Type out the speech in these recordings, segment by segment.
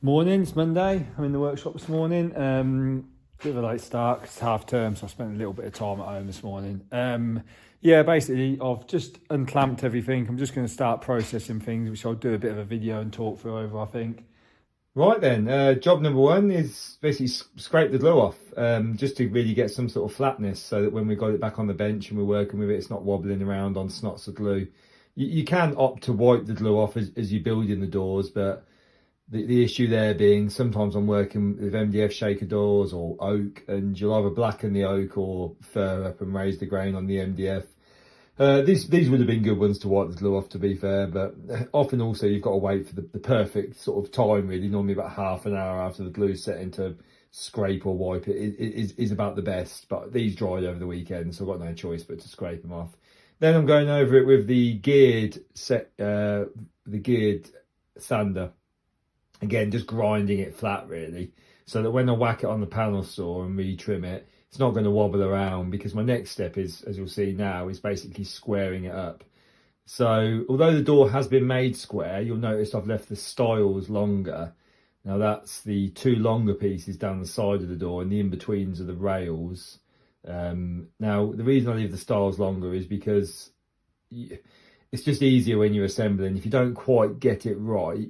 Morning, it's Monday. I'm in the workshop this morning. Bit of a late start 'cause it's half term, so I spent a little bit of time at home this morning. Yeah, basically I've just unclamped everything. I'm just going to start processing things, which I'll do a bit of a video and talk through over, I think. Right then, job number one is basically scrape the glue off, just to really get some sort of flatness so that when we got it back on the bench and we're working with it, it's not wobbling around on snots of glue. You can opt to wipe the glue off as you're building the doors, but the issue there being sometimes I'm working with MDF shaker doors or oak, and you'll either blacken the oak or fur up and raise the grain on the MDF. These would have been good ones to wipe the glue off, to be fair, but often also you've got to wait for the perfect sort of time, really. Normally about half an hour after the glue's setting to scrape or wipe it is about the best, but these dried over the weekend, so I've got no choice but to scrape them off. Then I'm going over it with the geared sander. Again, just grinding it flat, really, so that when I whack it on the panel saw and retrim it, it's not going to wobble around, because my next step is, as you'll see now, is basically squaring it up. So although the door has been made square, you'll notice I've left the stiles longer. Now that's the two longer pieces down the side of the door, and the in-betweens are the rails. Now the reason I leave the stiles longer is because it's just easier when you're assembling. If you don't quite get it right,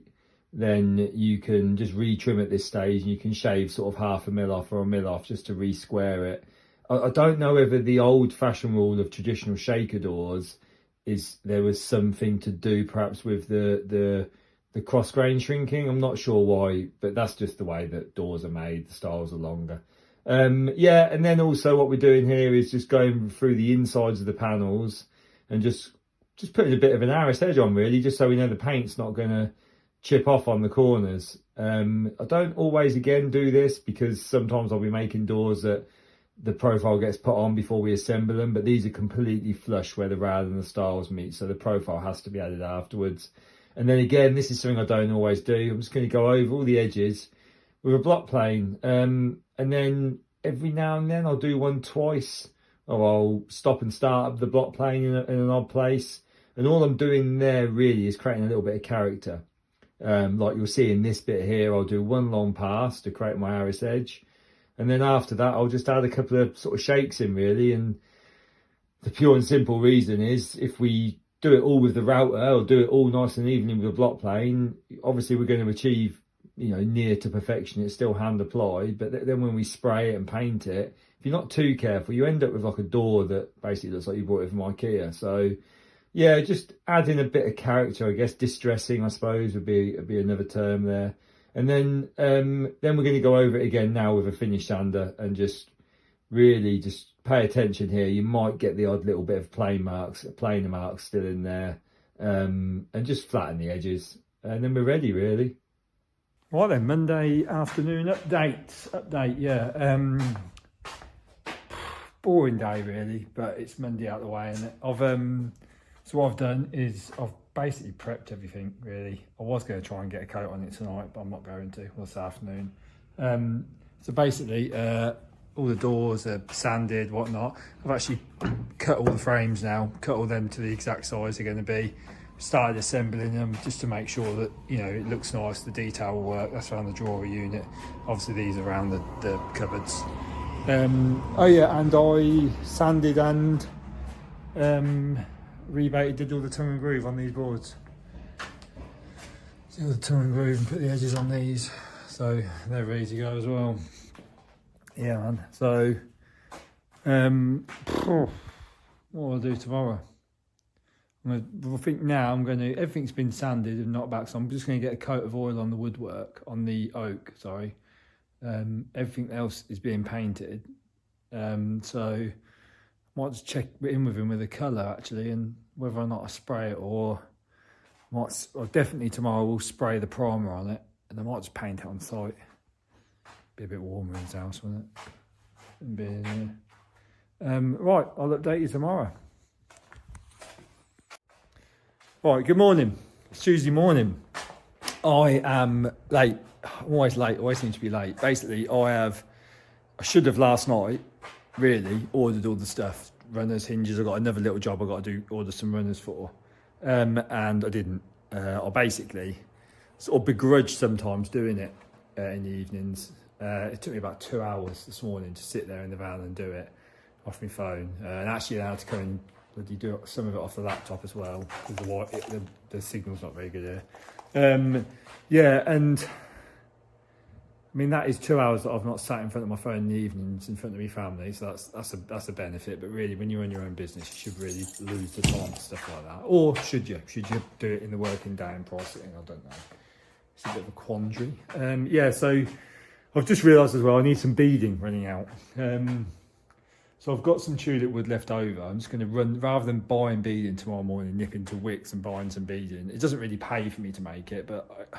then you can just retrim at this stage, and you can shave sort of half a mil off or a mil off just to re-square it. I don't know whether the old-fashioned rule of traditional shaker doors is there was something to do perhaps with the cross grain shrinking. I'm not sure why, but that's just the way that doors are made. The stiles are longer. Yeah, and then also what we're doing here is just going through the insides of the panels and just putting a bit of an Arris edge on, really, just so we know the paint's not going to chip off on the corners. I don't always again do this, because sometimes I'll be making doors that the profile gets put on before we assemble them, but these are completely flush where the rail and the stiles meet, so the profile has to be added afterwards. And then again, this is something I don't always do. I'm just going to go over all the edges with a block plane, and then every now and then I'll do one twice, or I'll stop and start up the block plane in an odd place, and all I'm doing there really is creating a little bit of character. Like you'll see in this bit here, I'll do one long pass to create my Arris edge, and then after that I'll just add a couple of sort of shakes in, really. And the pure and simple reason is, if we do it all with the router, or do it all nice and evenly with a block plane, obviously we're going to achieve, near to perfection. It's still hand applied, but then when we spray it and paint it, if you're not too careful, you end up with like a door that basically looks like you bought it from IKEA. So yeah, just adding a bit of character, I guess. Distressing, I suppose, would be another term there. And then we're going to go over it again now with a finish sander, and just really just pay attention here. You might get the odd little bit of planer marks still in there, and just flatten the edges, and then we're ready, really. Right then, Monday afternoon update. Yeah, boring day really, but it's Monday out of the way, and so what I've done is I've basically prepped everything, really. I was going to try and get a coat on it tonight, but I'm not going to, this afternoon. So basically, all the doors are sanded, whatnot. I've actually cut all the frames now, cut all them to the exact size they're going to be. Started assembling them just to make sure that, it looks nice, the detail will work. That's around the drawer unit. Obviously these are around the cupboards. Oh yeah, and I sanded and rebated, did all the tongue and groove on these boards. Did all the tongue and groove and put the edges on these, so they're ready to go as well. Yeah, man. So what will I do tomorrow? I think now everything's been sanded and knocked back, so I'm just going to get a coat of oil on the woodwork, on the oak, sorry. Everything else is being painted, so I might just check in with him with the colour, actually, and whether or not I spray it, or definitely tomorrow we'll spray the primer on it, and I might just paint it on site. Be a bit warmer in his house, wouldn't it? Right, I'll update you tomorrow. Right, good morning. It's Tuesday morning. I am late. I'm always late. I always seem to be late. Basically, I should have last night, really, ordered all the stuff. Runners, hinges. I've got another little job I've got to order some runners for. And I didn't. I basically sort of begrudge sometimes doing it in the evenings. It took me about 2 hours this morning to sit there in the van and do it off my phone, and actually I had to come and bloody do some of it off the laptop as well because the signal's not very good here. Yeah, and I mean that is 2 hours that I've not sat in front of my phone in the evenings in front of my family, so that's a benefit. But really, when you run your own business, you should really lose the time and stuff like that. Or should you do it in the working day and price it in? I don't know. It's a bit of a quandary. Yeah, so I've just realised as well I need some beading running out. So I've got some tulip wood left over. I'm just going to run, rather than buying beading tomorrow morning, nip into Wickes and buying some beading. It doesn't really pay for me to make it, but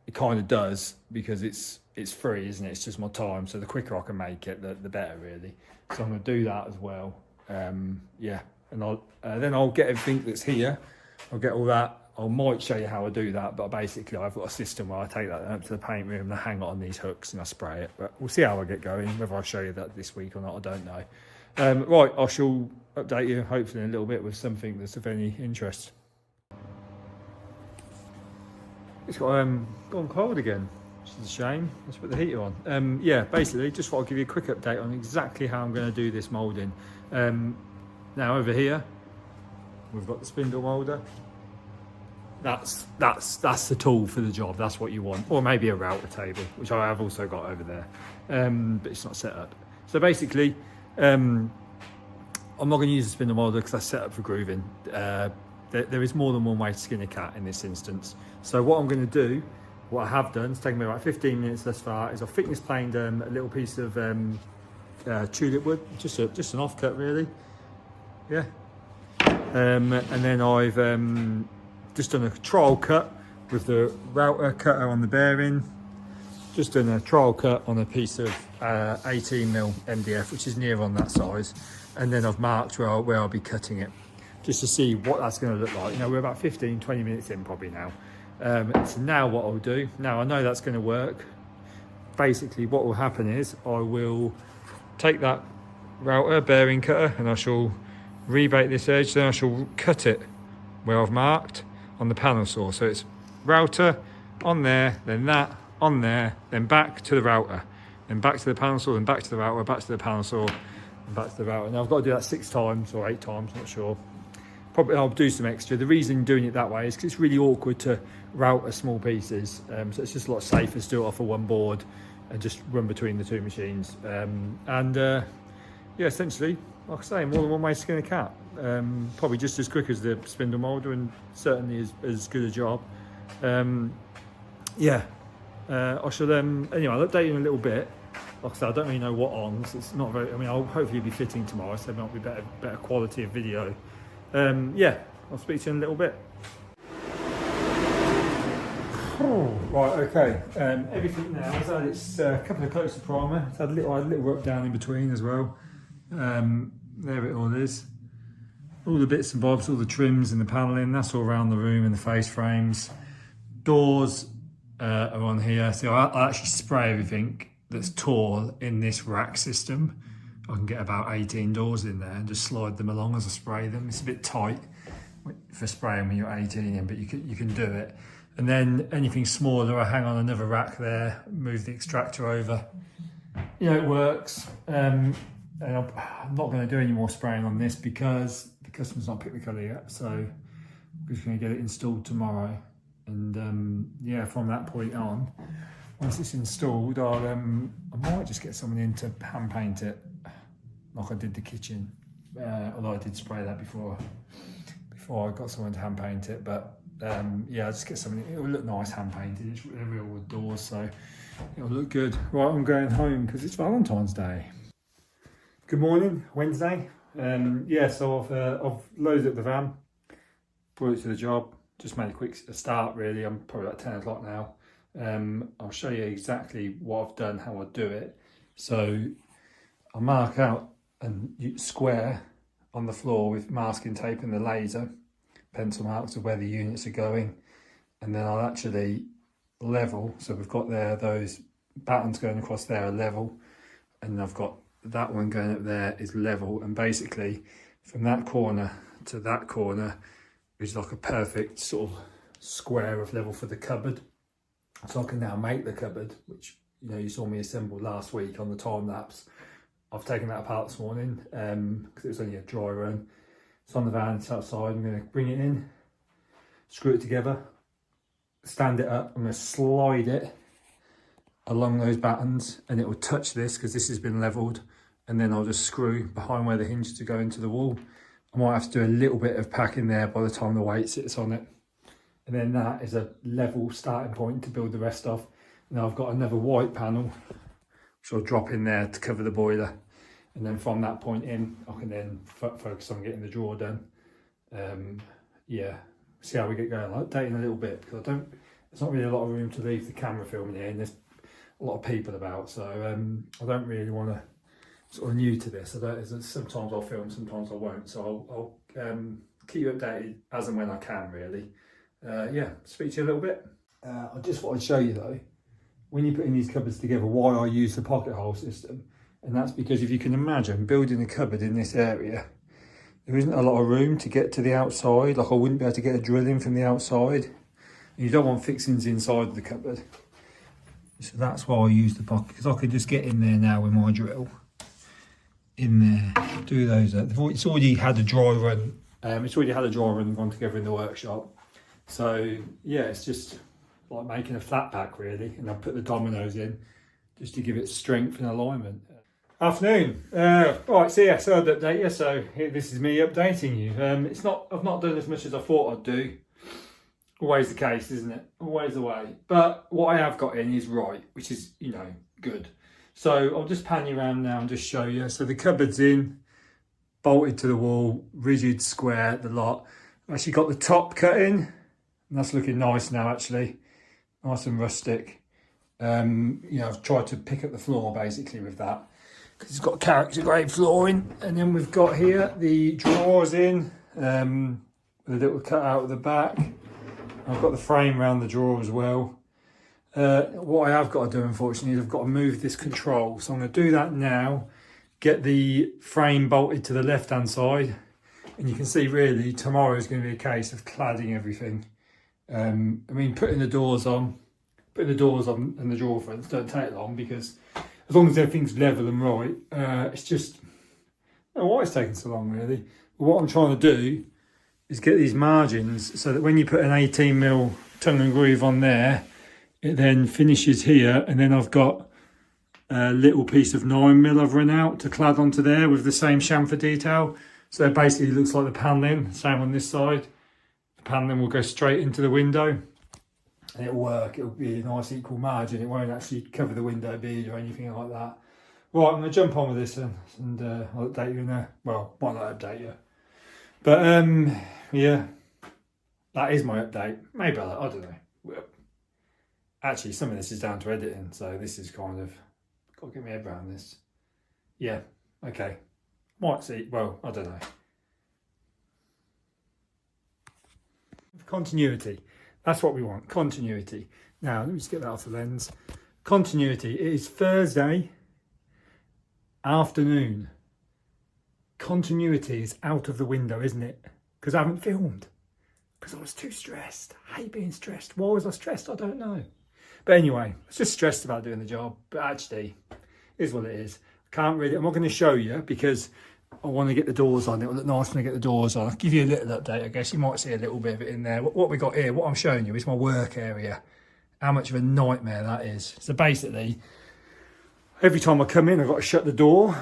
it kind of does because it's free, isn't it? It's just my time. So the quicker I can make it, the better, really. So I'm going to do that as well. Yeah, and then I'll get everything that's here. I'll get all that. I might show you how I do that, but basically I've got a system where I take that up to the paint room and I hang it on these hooks and I spray it. But we'll see how I get going. Whether I show you that this week or not, I don't know. Right, I shall update you hopefully in a little bit with something that's of any interest. It's got gone cold again, which is a shame. Let's put the heater on. Yeah, basically just thought I'd give you a quick update on exactly how I'm going to do this moulding. Now over here we've got the spindle moulder. That's the tool for the job. That's what you want, or maybe a router table, which I have also got over there, but it's not set up. So basically, I'm not going to use a spindle moulder because that's set up for grooving. There is more than one way to skin a cat in this instance. So what I'm going to do, what I have done, it's taken me about 15 minutes thus far, is I've thickness planed a little piece of tulip wood, just an offcut really, yeah. And then I've just done a trial cut with the router cutter on the bearing. Just done a trial cut on a piece of 18mm MDF, which is near on that size. And then I've marked where I'll be cutting it, just to see what that's going to look like. You know, we're about 15, 20 minutes in probably now. So now what I'll do, now I know that's going to work. Basically what will happen is I will take that router bearing cutter and I shall rebate this edge, then I shall cut it where I've marked on the panel saw. So it's router on there, then that on there, then back to the router, then back to the panel saw, then back to the router, back to the panel saw, and back to the router. Now I've got to do that 6 times or 8 times, not sure. Probably I'll do some extra. The reason doing it that way is because it's really awkward to router small pieces. So it's just a lot safer to do it off of one board and just run between the two machines. Yeah, essentially, like I say, more than one way to skin a cat. Probably just as quick as the spindle moulder and certainly as good a job. Yeah, I shall anyway, I'll update you in a little bit. Like I said, I don't really know what on, so it's not very, I mean, I'll hopefully be fitting tomorrow, so there might be better quality of video. Yeah, I'll speak to you in a little bit. Right, okay, everything now has had its couple of coats of primer. It's had a little rub down in between as well. There it all is. All the bits and bobs, all the trims and the panelling, that's all around the room and the face frames. Doors are on here. So I actually spray everything that's tall in this rack system. I can get about 18 doors in there and just slide them along as I spray them. It's a bit tight for spraying when you're 18 in, but you can do it. And then anything smaller, I hang on another rack there, move the extractor over. You know, it works. And I'm not going to do any more spraying on this because the customer's not picked the colour yet. So I'm just going to get it installed tomorrow. And yeah, from that point on, once it's installed, I might just get someone in to hand paint it, like I did the kitchen. Although I did spray that before I got someone to hand paint it. But yeah, I'll just get someone. It will look nice hand painted. It's real wood doors, so it'll look good. Right, I'm going home because it's Valentine's Day. Good morning, Wednesday. Yeah, so I've loaded up the van, brought it to the job. Just made a quick start really. I'm probably about 10 o'clock now. I'll show you exactly what I've done, how I do it. So I mark out a square on the floor with masking tape and the laser, pencil marks of where the units are going. And then I'll actually level. So we've got there, those battens going across there are level. And I've got that one going up there is level. And basically from that corner to that corner is like a perfect sort of square of level for the cupboard. so I can now make the cupboard, which you saw me assemble last week on the time lapse. I've taken that apart this morning because it was only a dry run. It's on the van, it's outside. I'm going to bring it in, screw it together, stand it up. I'm going to slide it along those battens and it will touch this because this has been levelled, and then I'll just screw behind where the hinge to go into the wall. I might have to do a little bit of packing there by the time the weight sits on it, and then that is a level starting point to build the rest of. Now I've got another white panel which I'll drop in there to cover the boiler, and then from that point in I can then focus on getting the drawer done. Yeah, see how we get going. I'll update in a little bit because there's not really a lot of room to leave the camera filming here, and there's a lot of people about, so I don't really want to sort of new to this. Sometimes I'll film, sometimes I won't, so I'll keep you updated as and when I can, really. Yeah, speak to you a little bit. I just thought I'd show you though, when you're putting these cupboards together, why I use the pocket hole system, and that's because if you can imagine building a cupboard in this area, there isn't a lot of room to get to the outside. Like I wouldn't be able to get a drill in from the outside, and you don't want fixings inside the cupboard. So that's why I use the pocket, because I can just get in there now with my drill. In there, do those. It's already had a dry run. It's already had a dry run and gone together in the workshop. So yeah, it's just like making a flat pack really, and I put the dominoes in just to give it strength and alignment. Afternoon. Right, so yeah, so I'd update you. So here, this is me updating you. I've not done as much as I thought I'd do. Always the case, isn't it? Always the way. But what I have got in is right, which is, good. So I'll just pan you around now and just show you. So the cupboard's in, bolted to the wall, rigid, square, the lot. I've actually got the top cut in, and that's looking nice now actually. Nice and rustic. I've tried to pick up the floor basically with that, because it's got character grade flooring. And then we've got here the drawers in, with a little cut out at the back. I've got the frame around the drawer as well. What I have got to do, unfortunately, is I've got to move this control. So I'm going to do that now, get the frame bolted to the left-hand side. And you can see, really, tomorrow is going to be a case of cladding everything. Putting the doors on and the drawer fronts don't take long, because as long as everything's level and right, it's just, I don't know why it's taking so long, really. But what I'm trying to do is get these margins so that when you put an 18mm tongue and groove on there, it then finishes here, and then I've got a little piece of 9mm I've run out to clad onto there with the same chamfer detail. So it basically looks like the panelling, same on this side. The panelling will go straight into the window, and it'll work. It'll be a nice equal margin. It won't actually cover the window bead or anything like that. Right, I'm going to jump on with this then, and I'll update you in there. Well, might not update you. But yeah, that is my update. Maybe I don't know. Actually, some of this is down to editing, so this is kind of, got to get my head around this. Yeah, okay. Might see, well, I don't know. Continuity, that's what we want, continuity. Now, let me just get that off the lens. Continuity, it is Thursday afternoon. Continuity is out of the window, isn't it? Because I haven't filmed. Because I was too stressed. I hate being stressed. Why was I stressed? I don't know. But anyway, I was just stressed about doing the job. But actually, it is what it is. I'm not going to show you because I want to get the doors on. It will look nice when I get the doors on. I'll give you a little update, I guess. You might see a little bit of it in there. What we got here, what I'm showing you is my work area. How much of a nightmare that is. So basically, every time I come in, I've got to shut the door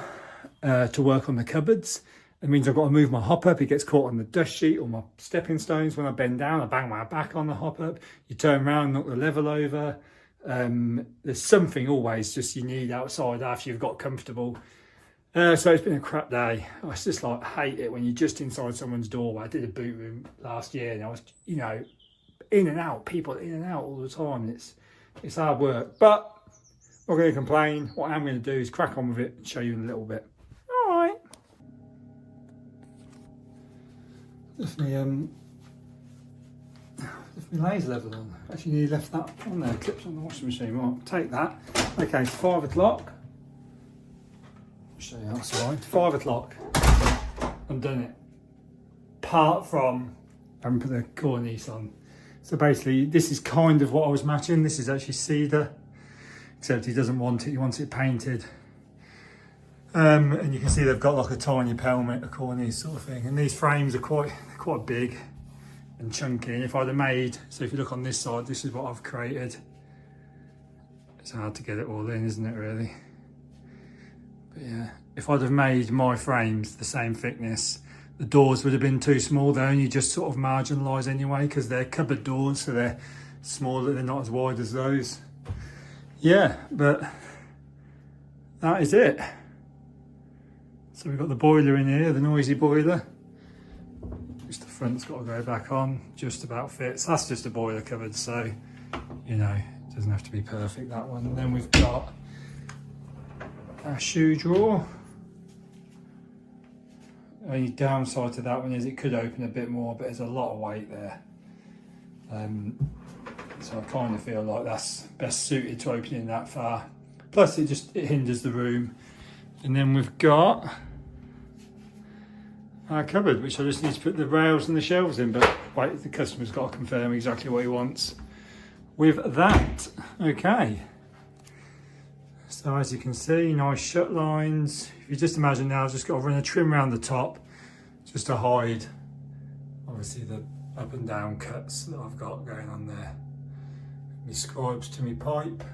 to work on the cupboards. It means I've got to move my hop up. It gets caught on the dust sheet or my stepping stones. When I bend down, I bang my back on the hop up. You turn around, knock the level over. There's something always just you need outside after you've got comfortable. So it's been a crap day. I was just like, hate it when you're just inside someone's doorway. I did a boot room last year and I was, in and out, people in and out all the time. It's hard work, but I'm not going to complain. What I'm going to do is crack on with it and show you in a little bit. All right. Lift my laser level on. Actually, you left that on there. Clips on the washing machine. Right, take that. Okay, it's 5 o'clock. I'll show you outside. 5 o'clock. I've done it. Apart from, I haven't put the cornice on. So basically, this is kind of what I was matching. This is actually cedar, except he doesn't want it. He wants it painted. And you can see they've got like a tiny pelmet, a cornice sort of thing. And these frames are quite big and chunky. And if I'd have made, so if you look on this side, this is what I've created. It's hard to get it all in, isn't it, really? But yeah, if I'd have made my frames the same thickness, the doors would have been too small. They're only just sort of marginalised anyway, because they're cupboard doors, so they're smaller, they're not as wide as those. Yeah, but that is it. So we've got the boiler in here, the noisy boiler, which the front's got to go back on, just about fits. That's just a boiler cupboard, so, you know, it doesn't have to be perfect, that one. And then we've got our shoe drawer. Only downside to that one is it could open a bit more, but there's a lot of weight there. So I kind of feel like that's best suited to opening that far. Plus it hinders the room. And then we've got our cupboard, which I just need to put the rails and the shelves in, but wait, the customer's got to confirm exactly what he wants with that. Okay. So as you can see, nice shut lines. If you just imagine now, I've just got to run a trim around the top just to hide, obviously, the up and down cuts that I've got going on there. My scribes to my pipe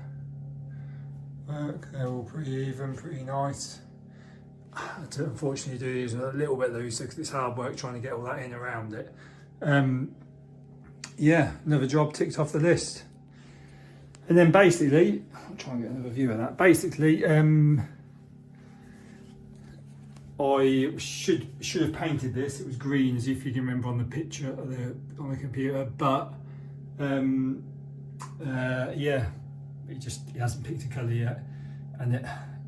work, they're all pretty even, pretty nice. I had to unfortunately do these a little bit looser because it's hard work trying to get all that in around it. Yeah, another job ticked off the list. And then basically, I'll try and get another view of that. Basically, I should have painted this. It was green, as if you can remember on the picture on the computer. But yeah, he hasn't picked a colour yet, and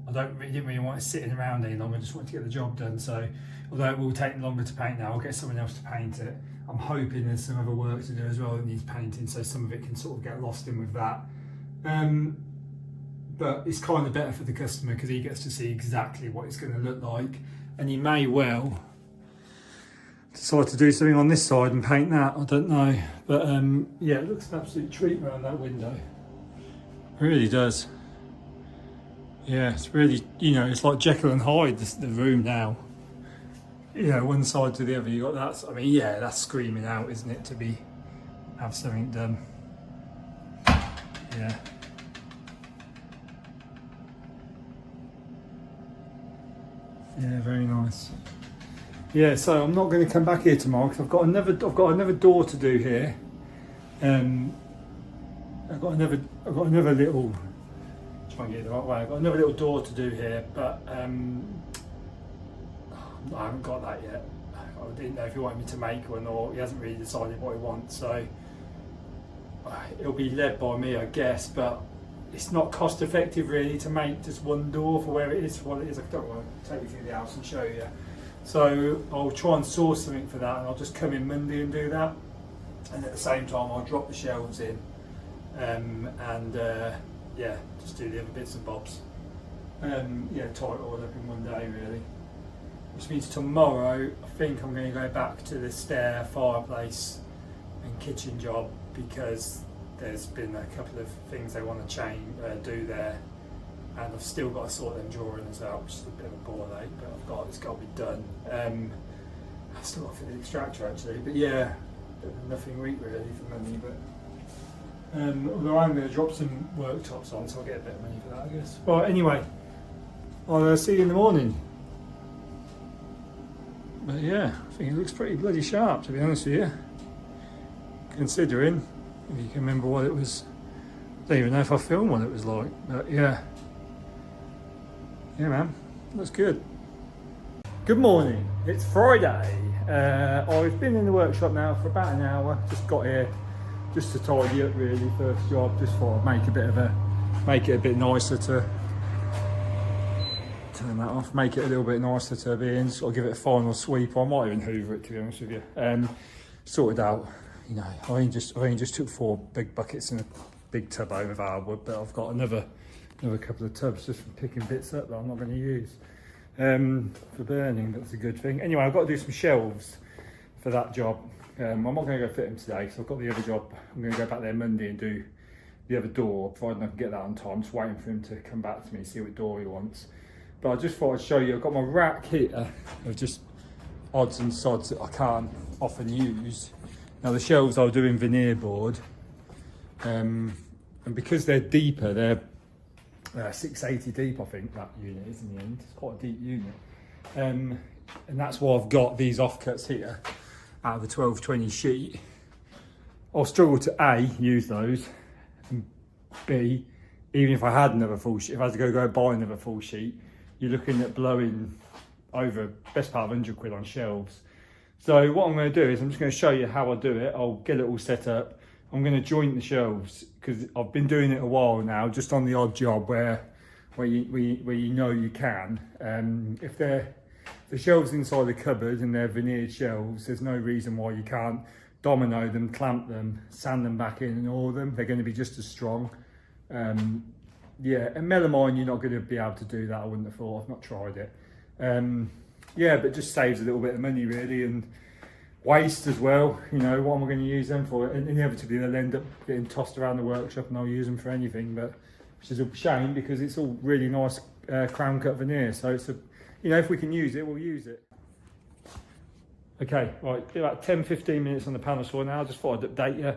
I didn't really want it sitting around any longer. I just wanted to get the job done. So although it will take longer to paint now, I'll get someone else to paint it. I'm hoping there's some other work to do as well that needs painting, so some of it can sort of get lost in with that. But it's kind of better for the customer because he gets to see exactly what it's going to look like, and he may well decide to do something on this side and paint that. I don't know, but yeah, it looks an absolute treat around that window. It really does. Yeah, it's really, you know, it's like Jekyll and Hyde, the room now. You know, one side to the other, you got that. I mean, yeah, that's screaming out, isn't it, to have something done. Yeah. Yeah, very nice. Yeah, so I'm not going to come back here tomorrow because I've got another door to do here. I've got another little. Try and get it the right way. I've got another little door to do here, but I haven't got that yet. I didn't know if he wanted me to make one, or he hasn't really decided what he wants. So it'll be led by me, I guess. But it's not cost effective really to make just one door for where it is, for what it is. I don't want to take you through the house and show you. So I'll try and source something for that, and I'll just come in Monday and do that. And at the same time, I'll drop the shelves in, yeah, just do the other bits and bobs. Yeah, tie it all up in one day really. Which means tomorrow, I think I'm going to go back to the stair, fireplace and kitchen job, because there's been a couple of things they want to do there, and I've still got to sort them drawings out, which is a bit of a ball ache, but it's got to be done. I've still got to fit the extractor actually, but yeah, nothing weak really for money, but although I'm going to drop some worktops on, so I'll get a bit of money for that, I guess. Right, anyway, I'll see you in the morning. But yeah, I think it looks pretty bloody sharp, to be honest with you. Considering, if you can remember what it was. I don't even know if I filmed what it was like, but yeah. Yeah, man, looks good. Good morning, it's Friday. I've been in the workshop now for about an hour, just got here just to tidy up really, first job, just thought I'd make it a bit nicer to turn that off, make it a little bit nicer to be in, sort of give it a final sweep. I might even hoover it, to be honest with you. Sorted out, you know, I only just took 4 big buckets and a big tub over of hardwood, but I've got another couple of tubs just for picking bits up that I'm not going to use for burning. That's a good thing. Anyway, I've got to do some shelves for that job. I'm not going to go fit them today because I've got the other job. I'm going to go back there Monday and do the other door, providing I can get that on time. Just waiting for him to come back to me, see what door he wants. But I just thought I'd show you, I've got my rack here of just odds and sods that I can't often use. Now the shelves I'll do in veneer board, and because they're deeper, they're 680 deep, I think that unit is in the end. It's quite a deep unit. And that's why I've got these offcuts here out of the 1220 sheet. I'll struggle to A, use those, and B, even if I had another full sheet, if I had to go buy another full sheet, you're looking at blowing over best part of 100 quid on shelves. So what I'm going to do is I'm just going to show you how I do it. I'll get it all set up. I'm going to joint the shelves because I've been doing it a while now, just on the odd job where you know you can. If the shelves inside the cupboard and they're veneered shelves, there's no reason why you can't domino them, clamp them, sand them back in and all of them. They're going to be just as strong. Yeah, and melamine, you're not going to be able to do that, I wouldn't have thought. I've not tried it. Yeah, but just saves a little bit of money really, and waste as well. You know, what am I going to use them for? And inevitably they'll end up getting tossed around the workshop and I'll use them for anything, but which is a shame because it's all really nice crown cut veneer. So it's a, you know, if we can use it, we'll use it. Okay, right, about 10-15 minutes on the panel saw now. I just thought I'd update you.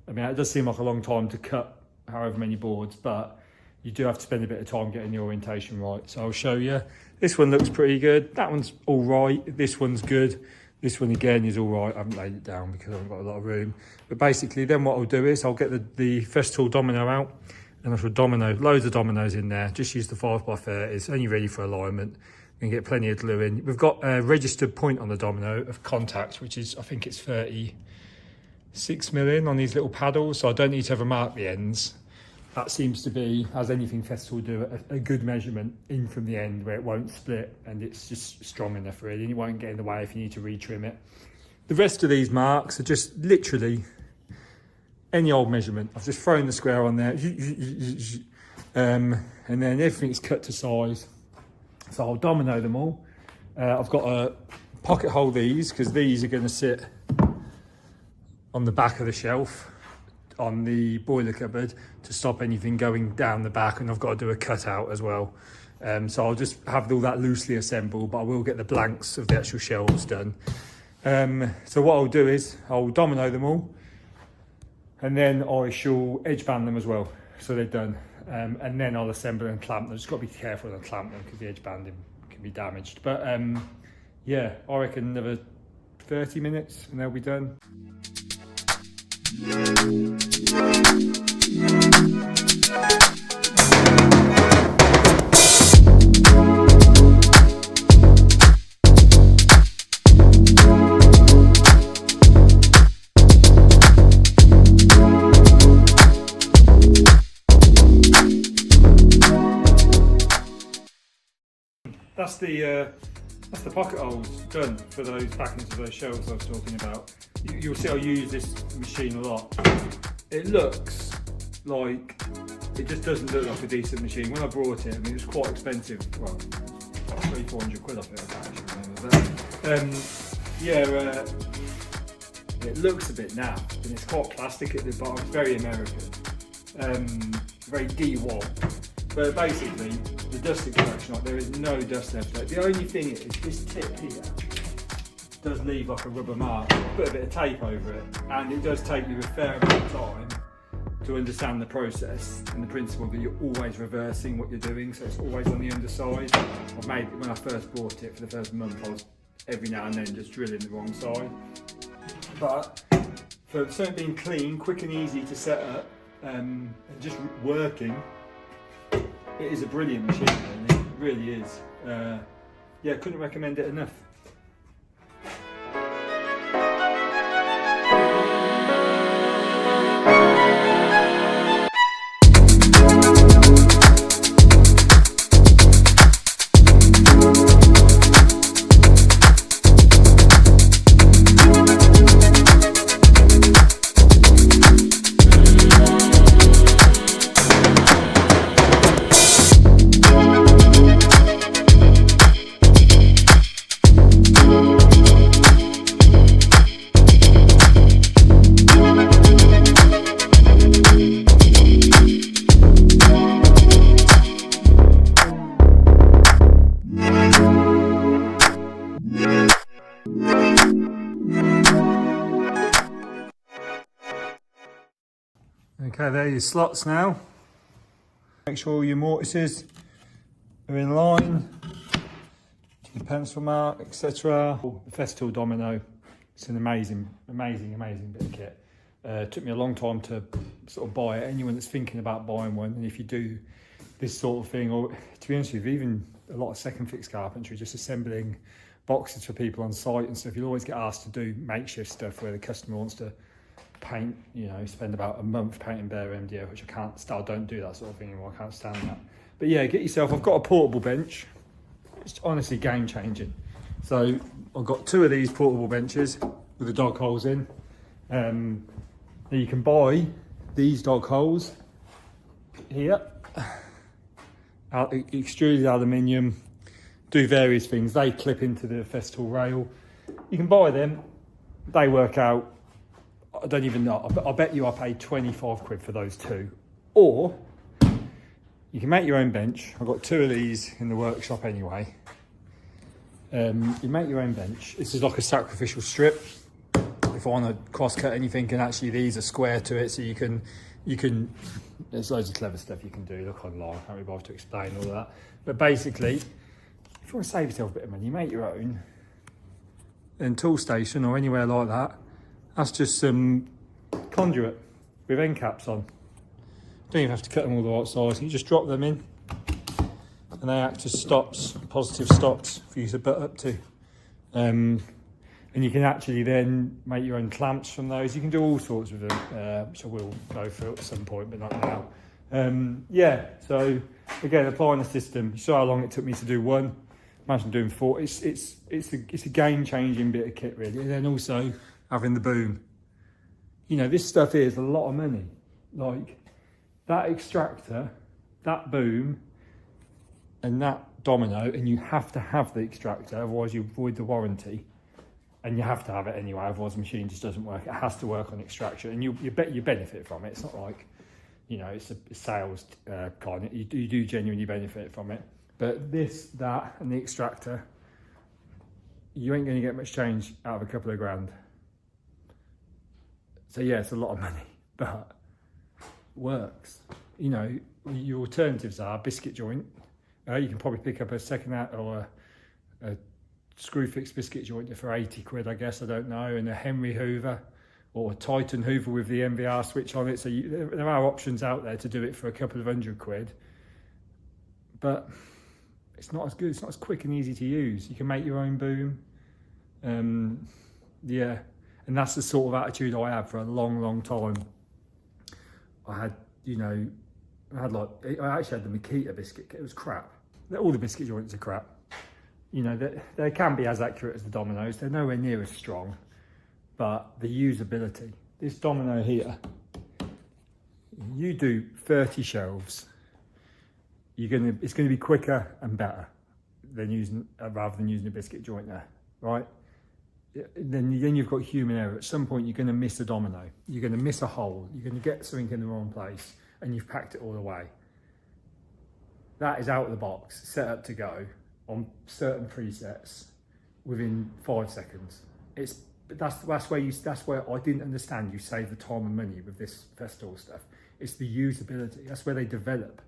I mean, it does seem like a long time to cut however many boards, but you do have to spend a bit of time getting the orientation right. So I'll show you. This one looks pretty good. That one's all right. This one's good. This one again is all right. I haven't laid it down because I haven't got a lot of room. But basically then what I'll do is I'll get the Festool domino out and I shall domino, loads of dominoes in there. Just use the 5x30. It's only ready for alignment. You can get plenty of glue in. We've got a registered point on the domino of contact, which is, I think it's 36 million on these little paddles. So I don't need to ever mark the ends. That seems to be, as anything Festool do, a good measurement in from the end where it won't split and it's just strong enough really, and it won't get in the way if you need to retrim it. The rest of these marks are just literally any old measurement. I've just thrown the square on there, and then everything's cut to size. So I'll domino them all. I've got to pocket hole these because these are going to sit on the back of the shelf on the boiler cupboard to stop anything going down the back, and I've got to do a cutout as well. So I'll just have all that loosely assembled, but I will get the blanks of the actual shelves done. So what I'll do is I'll domino them all, and then I shall edge band them as well, so they're done. And then I'll assemble and clamp them. Just got to be careful when I clamp them because the edge banding can be damaged. But yeah, I reckon another 30 minutes and they'll be done. That's the pocket holes done for those backings of those shelves I was talking about. You'll see I use this machine a lot. It looks like, it just doesn't look like a decent machine. When I brought it, I mean, it was quite expensive. Well, about 300-400 quid off it, I can't actually remember. But it looks a bit naff, and it's quite plastic at the bottom. It's very American, very D-wall. But basically, the dust extraction, like, there is no dust left. Like, the only thing is this tip here does leave like a rubber mark. Put a bit of tape over it, and it does take you a fair amount of time to understand the process and the principle that you're always reversing what you're doing, so it's always on the underside. I've made it when I first bought it for the first month. I was every now and then just drilling the wrong side. But for something being clean, quick and easy to set up, and just working, it is a brilliant machine, really. It really is. Yeah, couldn't recommend it enough. Okay, there are your slots now. Make sure all your mortises are in line, your pencil mark, etc. The Festool domino, it's an amazing bit of kit. It took me a long time to sort of buy it. Anyone that's thinking about buying one, and if you do this sort of thing, or to be honest with you, even a lot of second fix carpentry, just assembling boxes for people on site and stuff, you'll always get asked to do makeshift stuff where the customer wants to paint, you know, spend about a month painting bare MDF, which I don't do that sort of thing anymore. I can't stand that. But yeah, get yourself, I've got a portable bench. It's honestly game changing. So I've got 2 of these portable benches with the dog holes in. Now you can buy these dog holes here, extruded aluminium, do various things. They clip into the Festool rail. You can buy them, they work out, I don't even know, I bet you I paid 25 quid for those 2. Or you can make your own bench. I've got 2 of these in the workshop anyway. You make your own bench. This is like a sacrificial strip. If I want to cross cut anything, and actually these are square to it, so you can, there's loads of clever stuff you can do. Look online, I can't really bother to explain all of that. But basically, if you want to save yourself a bit of money, you make your own. In Toolstation or anywhere like that, that's just some conduit with end caps on. Don't even have to cut them all the right size. You just drop them in and they act as stops, positive stops for you to butt up to. And you can actually then make your own clamps from those. You can do all sorts with them, which I will go through at some point, but not now. Yeah, so again, applying the system. You saw how long it took me to do one. Imagine doing 4. It's a game-changing bit of kit, really. And then also having the boom. You know, this stuff is a lot of money. Like that extractor, that boom, and that domino, and you have to have the extractor, otherwise you avoid the warranty. And you have to have it anyway, otherwise the machine just doesn't work. It has to work on extraction, and you benefit from it. It's not like, you know, it's a sales kind. You do genuinely benefit from it. But this, that, and the extractor, you ain't going to get much change out of a couple of grand. So yeah, it's a lot of money, but it works. You know, your alternatives are biscuit joint. You can probably pick up a second hand or a screw fix biscuit joint for 80 quid, I guess, I don't know, and a Henry Hoover or a Titan Hoover with the MVR switch on it. So there are options out there to do it for a couple of £100, but it's not as good, it's not as quick and easy to use. You can make your own boom. Yeah, and that's the sort of attitude I had for a long time. I had, you know, I actually had the Makita biscuit, it was crap. All the biscuit joints are crap. You know, they can be as accurate as the dominoes. They're nowhere near as strong, but the usability. This domino here, you do 30 shelves, it's gonna be quicker and better than using rather than using a biscuit joint there, right? Then you've got human error. At some point, you're gonna miss a domino. You're gonna miss a hole. You're gonna get something in the wrong place, and you've packed it all away. That is out of the box, set up to go on certain presets within 5 seconds. That's where I didn't understand you save the time and money with this Festool stuff. It's the usability. That's where they develop.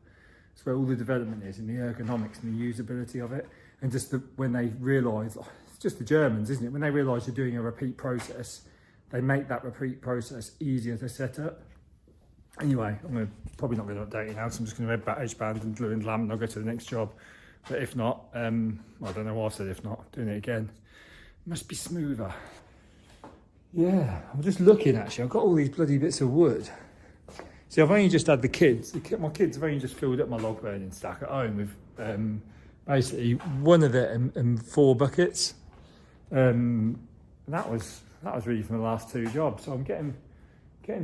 It's where all the development is, in the ergonomics and the usability of it. And just when they realise, it's just the Germans, isn't it? When they realise you're doing a repeat process, they make that repeat process easier to set up. Anyway, I'm probably not going to update you now, so I'm just going to red edge band and glue and lamp, and I'll go to the next job. But if not, I don't know why I said if not, doing it again. It must be smoother. Yeah, I'm just looking actually, I've got all these bloody bits of wood. See, I've only just had the kids. My kids have only just filled up my log burning stack at home with basically one of it and 4 buckets. And that was really from the last 2 jobs. So I'm getting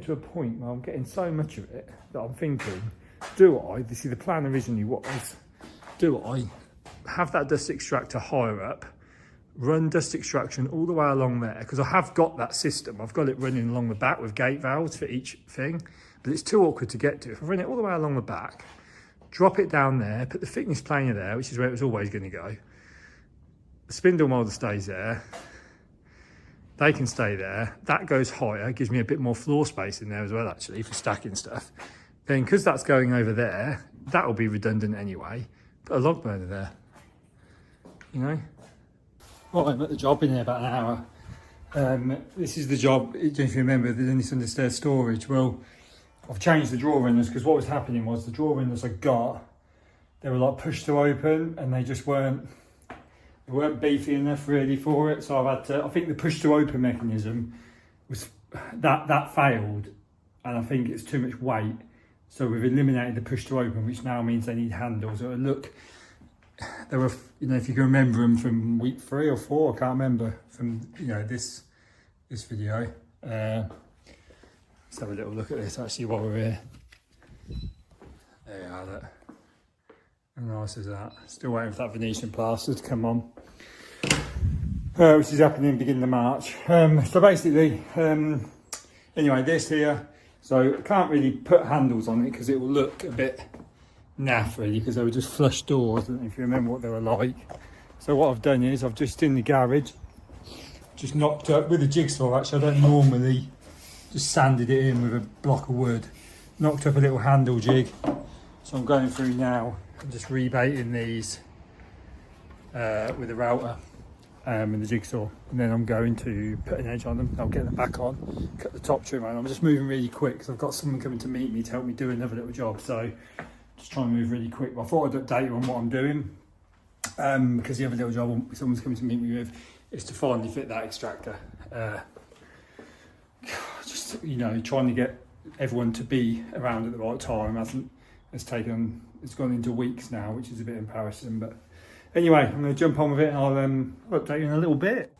to a point where I'm getting so much of it that I'm thinking, the plan originally was, do I have that dust extractor higher up, run dust extraction all the way along there, because I have got that system. I've got it running along the back with gate valves for each thing, but it's too awkward to get to. If I run it all the way along the back, drop it down there, put the thickness planer there, which is where it was always going to go, the spindle moulder stays there, They can stay there. That goes higher, gives me a bit more floor space in there as well, actually, for stacking stuff. Then, because that's going over there, that will be redundant anyway. Put a log burner there, you know. Right, I'm at the job, been here about an hour. This is the job, if you remember, there's only some stairs storage. Well, I've changed the drawer runners because what was happening was the drawer runners I got, they were like push to open and they just weren't beefy enough really for it. So I've had to, I think the push to open mechanism was, that failed, and I think it's too much weight. So we've eliminated the push to open, which now means they need handles. So look, there were, you know, if you can remember them from week 3 or 4, I can't remember, from, you know, this video. Let's have a little look at this actually while we're here. There you are, look. How nice is that? Still waiting for that Venetian plaster to come on, which is happening beginning of March. So basically, anyway, this here, so I can't really put handles on it because it will look a bit naff really, because they were just flush doors. I don't know if you remember what they were like. So what I've done is I've just in the garage, just knocked up with a jigsaw. Actually, I don't normally, just sanded it in with a block of wood, knocked up a little handle jig. So I'm going through now and just rebaiting these with a router and the jigsaw, and then I'm going to put an edge on them. I'll get them back on, cut the top trim, and I'm just moving really quick because I've got someone coming to meet me to help me do another little job. So just trying to move really quick. But I thought I'd update you on what I'm doing, because the other little job someone's coming to meet me with is to finally fit that extractor. Just, you know, trying to get everyone to be around at the right time it's gone into weeks now, which is a bit embarrassing. But anyway, I'm going to jump on with it and I'll update you in a little bit.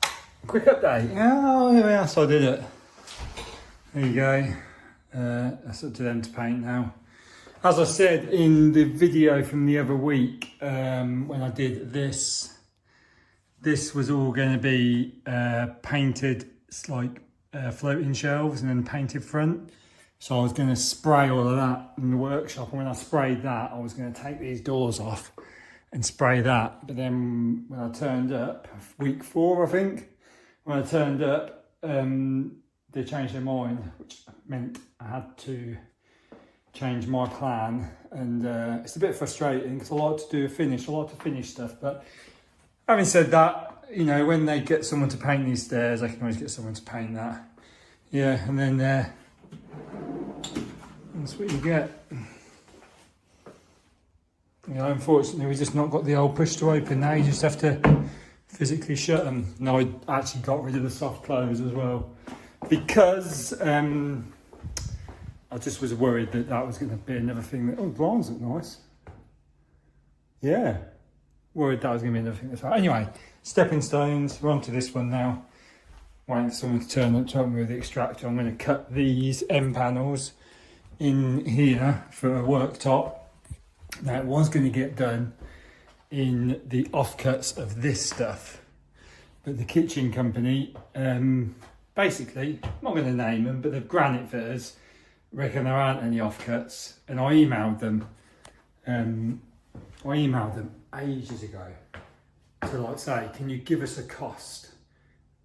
Quick update. Oh, yes, I did it. There you go. That's up to them to paint now. As I said in the video from the other week, when I did this was all going to be painted, like floating shelves and then painted front. So I was going to spray all of that in the workshop, and when I sprayed that, I was going to take these doors off and spray that. But then when I turned up, week 4 I think, when I turned up, they changed their mind, which meant I had to change my plan. And it's a bit frustrating because I like to do a finish, I like to finish stuff. But having said that, you know, when they get someone to paint these stairs, I can always get someone to paint that. Yeah, and then that's what you get. You know, unfortunately, we've just not got the old push to open now. You just have to physically shut them. No, I actually got rid of the soft close as well, because I just was worried that was going to be another thing that, oh, the blinds look nice. Yeah, worried that was going to be another thing that's right. Anyway, stepping stones, we're on to this one now. Waiting for someone to turn up to help me with the extractor. I'm going to cut these M panels in here for a worktop. Now, it was going to get done in the offcuts of this stuff, but the kitchen company, basically, I'm not going to name them, but the granite fitters reckon there aren't any offcuts, and I emailed them ages ago to like say, can you give us a cost,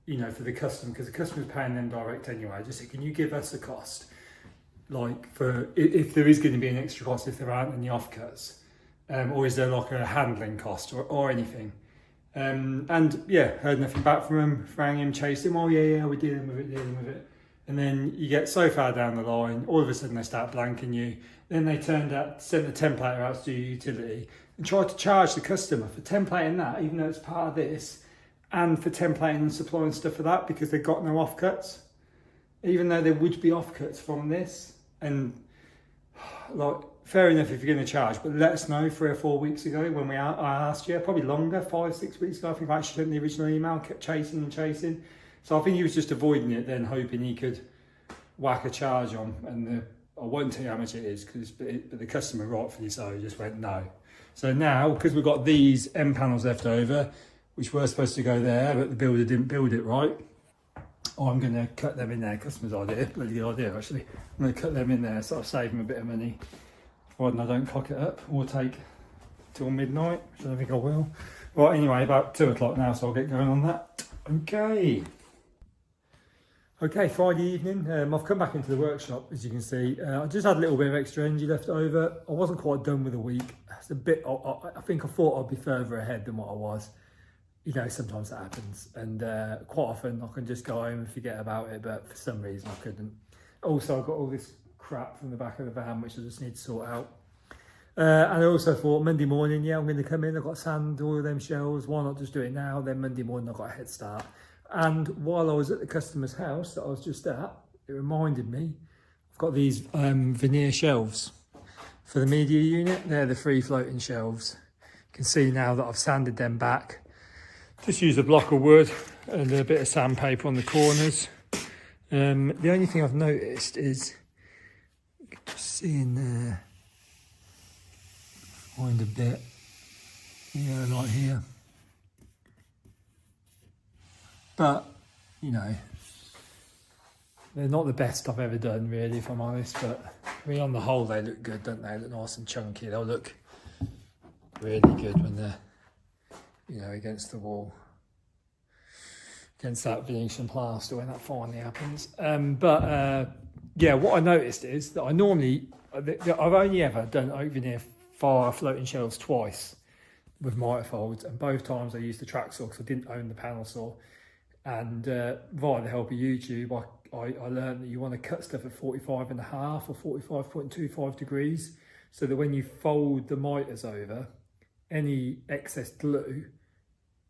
you know, for the customer, because the customer's paying them direct anyway. I just said, can you give us a cost, like, for if there is going to be an extra cost if there aren't any offcuts, or is there like a handling cost or anything? And yeah, heard nothing back from him. Rang him, chased him. Oh yeah, we're dealing with it. And then you get so far down the line, all of a sudden they start blanking you. Then they sent the templater out to your utility and tried to charge the customer for templating that, even though it's part of this, and for templating and supplying stuff for that, because they've got no offcuts, even though there would be offcuts from this. And like, fair enough if you're going to charge, but let us know 3 or 4 weeks ago when I asked you, probably longer, 5, 6 weeks ago. I think I actually sent the original email, kept chasing. So I think he was just avoiding it, then hoping he could whack a charge on. And I won't tell you how much it is, but the customer, rightfully so, just went no. So now, because we've got these M panels left over, which were supposed to go there, but the builder didn't build it right, I'm going to cut them in there. Customer's idea, bloody good idea actually. I'm going to cut them in there, so I'll save them a bit of money. Providing I don't cock it up or take till midnight, which I don't think I will. Right, anyway, about 2 o'clock now, so I'll get going on that. Okay. Okay, Friday evening, I've come back into the workshop, as you can see. I just had a little bit of extra energy left over. I wasn't quite done with the week. It's a bit, I think I thought I'd be further ahead than what I was. You know, sometimes that happens. And quite often I can just go home and forget about it, but for some reason I couldn't. Also, I've got all this crap from the back of the van, which I just need to sort out. And I also thought Monday morning, yeah, I'm going to come in. I've got to sand all of them shelves. Why not just do it now? Then Monday morning, I've got a head start. And while I was at the customer's house that I was just at, it reminded me, I've got these veneer shelves for the media unit. They're the free floating shelves. You can see now that I've sanded them back. Just use a block of wood and a bit of sandpaper on the corners. The only thing I've noticed is, you can just see in there, find a bit, yeah, like here. But, you know, they're not the best I've ever done, really, if I'm honest. But, I mean, on the whole, they look good, don't they? They look nice and chunky. They'll look really good when they're, you know, against the wall. Against that Venetian plaster when that finally happens. Yeah, what I noticed is that I've only ever done oak veneer fire floating shelves twice with miter folds, and both times I used the track saw because I didn't own the panel saw. And via the help of YouTube, I learned that you want to cut stuff at 45.5 or 45.25 degrees, so that when you fold the miters over, any excess glue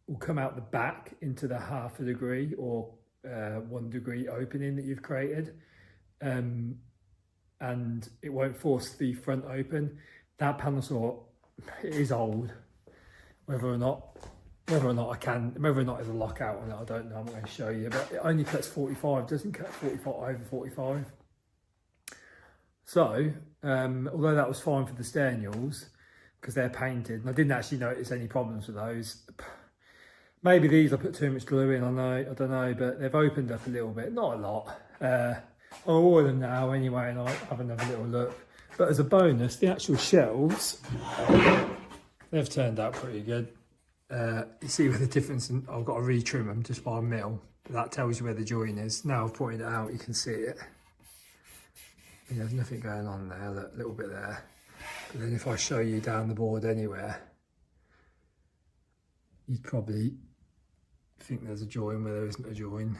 will come out the back into the 0.5 degree or 1 degree opening that you've created, and it won't force the front open. That panel saw is old. Whether or not I can, whether or not there's a lockout on it, I don't know. I'm not going to show you, but it only cuts 45, doesn't cut 45 over 45. So, although that was fine for the sternioles because they're painted, and I didn't actually notice any problems with those. Maybe these I put too much glue in. I don't know, but they've opened up a little bit, not a lot. I'll order them now anyway, and I'll have another little look. But as a bonus, the actual shelves, they've turned out pretty good. You see with the difference, I've got to retrim them just by a mil. That tells you where the join is. Now I've pointed it out, you can see it. There's nothing going on there, look, a little bit there. But then if I show you down the board anywhere, you'd probably think there's a join where there isn't a join.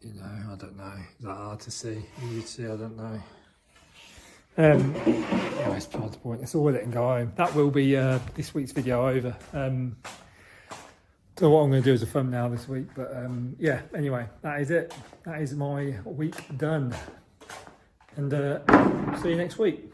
You know, I don't know. Is that hard to see? You'd see, I don't know. Anyway, it's hard to point. It's all let and go home. That will be this week's video over. Don't know what I'm going to do as a thumbnail this week, but yeah. Anyway, that is it. That is my week done, and see you next week.